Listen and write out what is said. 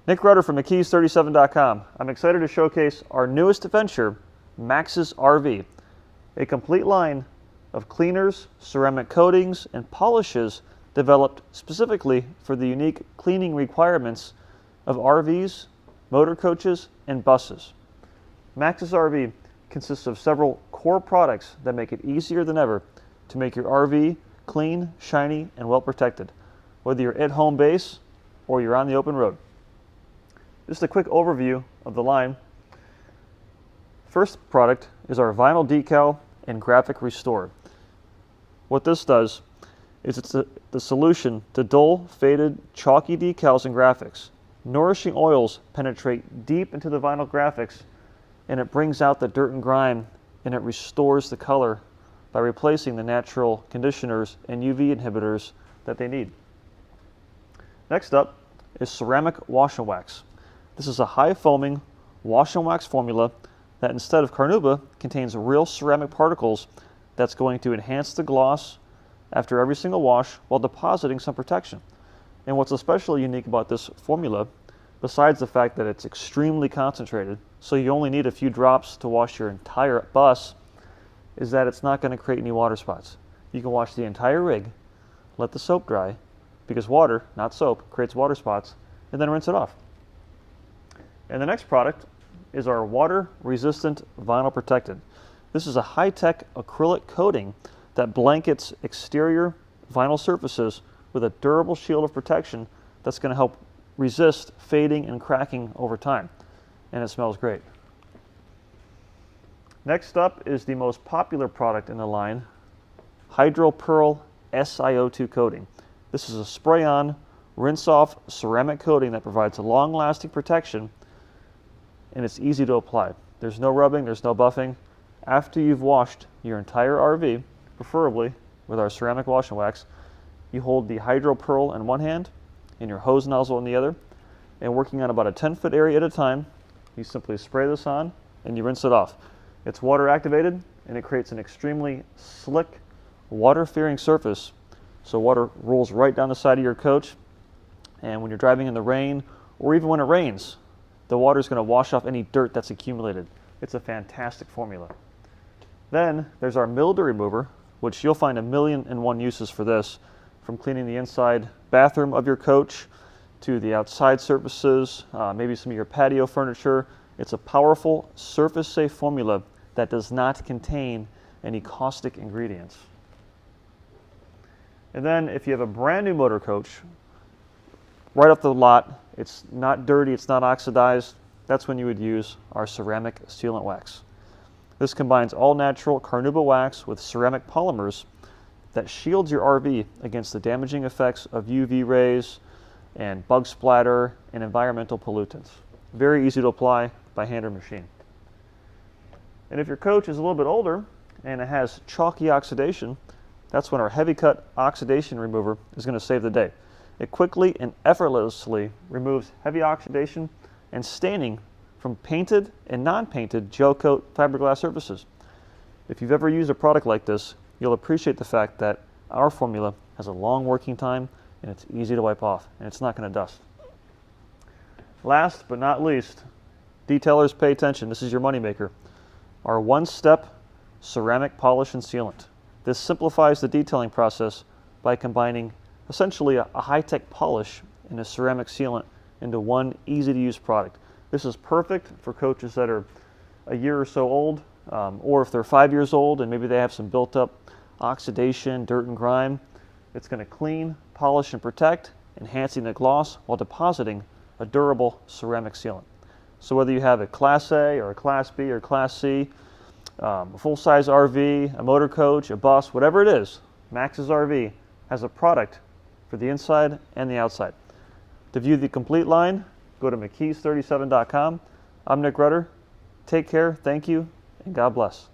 Nick Rudder from McKee's37.com. I'm excited to showcase our newest venture, Max's RV, a complete line of cleaners, ceramic coatings, and polishes developed specifically for the unique cleaning requirements of RVs, motor coaches, and buses. Max's RV consists of several core products that make it easier than ever to make your RV clean, shiny, and well protected, whether you're at home base or you're on the open road. Just a quick overview of the line. First product is our vinyl decal and graphic restore. What this does is it's the solution to dull, faded, chalky decals and graphics. Nourishing oils penetrate deep into the vinyl graphics, and it brings out the dirt and grime, and it restores the color by replacing the natural conditioners and UV inhibitors that they need. Next up is ceramic wash and wax. This is a high foaming wash and wax formula that, instead of carnauba, contains real ceramic particles that's going to enhance the gloss after every single wash while depositing some protection. And what's especially unique about this formula, besides the fact that it's extremely concentrated, so you only need a few drops to wash your entire bus, is that it's not going to create any water spots. You can wash the entire rig, let the soap dry, because water, not soap, creates water spots, and then rinse it off. And the next product is our water-resistant vinyl protectant. This is a high-tech acrylic coating that blankets exterior vinyl surfaces with a durable shield of protection that's going to help resist fading and cracking over time. And it smells great. Next up is the most popular product in the line, Hydro Pearl SiO2 Coating. This is a spray-on, rinse-off ceramic coating that provides a long-lasting protection, and it's easy to apply. There's no rubbing, there's no buffing. After you've washed your entire RV, preferably with our ceramic wash and wax, you hold the Hydro Pearl in one hand and your hose nozzle in the other, and working on about a 10-foot area at a time, you simply spray this on and you rinse it off. It's water activated, and it creates an extremely slick, water-fearing surface, so water rolls right down the side of your coach, and when you're driving in the rain, or even when it rains, the water is going to wash off any dirt that's accumulated. It's a fantastic formula. Then there's our mildew remover, which you'll find 1,000,001 uses for this, from cleaning the inside bathroom of your coach to the outside surfaces, maybe some of your patio furniture. It's a powerful, surface-safe formula that does not contain any caustic ingredients. And then if you have a brand new motor coach, right off the lot, it's not dirty, it's not oxidized, that's when you would use our ceramic sealant wax. This combines all natural carnauba wax with ceramic polymers that shields your RV against the damaging effects of UV rays and bug splatter and environmental pollutants. Very easy to apply by hand or machine. And if your coach is a little bit older and it has chalky oxidation, that's when our heavy cut oxidation remover is going to save the day. It quickly and effortlessly removes heavy oxidation and staining from painted and non-painted gel coat fiberglass surfaces. If you've ever used a product like this, you'll appreciate the fact that our formula has a long working time and it's easy to wipe off, and it's not going to dust. Last but not least, detailers, pay attention. This is your moneymaker. Our one-step ceramic polish and sealant. This simplifies the detailing process by combining essentially a high-tech polish and a ceramic sealant into one easy-to-use product. This is perfect for coaches that are a year or so old, or if they're 5 years old and maybe they have some built-up oxidation, dirt, and grime. It's going to clean, polish, and protect, enhancing the gloss while depositing a durable ceramic sealant. So whether you have a Class A or a Class B or Class C, a full-size RV, a motor coach, a bus, whatever it is, Max's RV has a product for the inside and the outside. To view the complete line, go to McKee's37.com. I'm Nick Rudder. Take care, thank you, and God bless.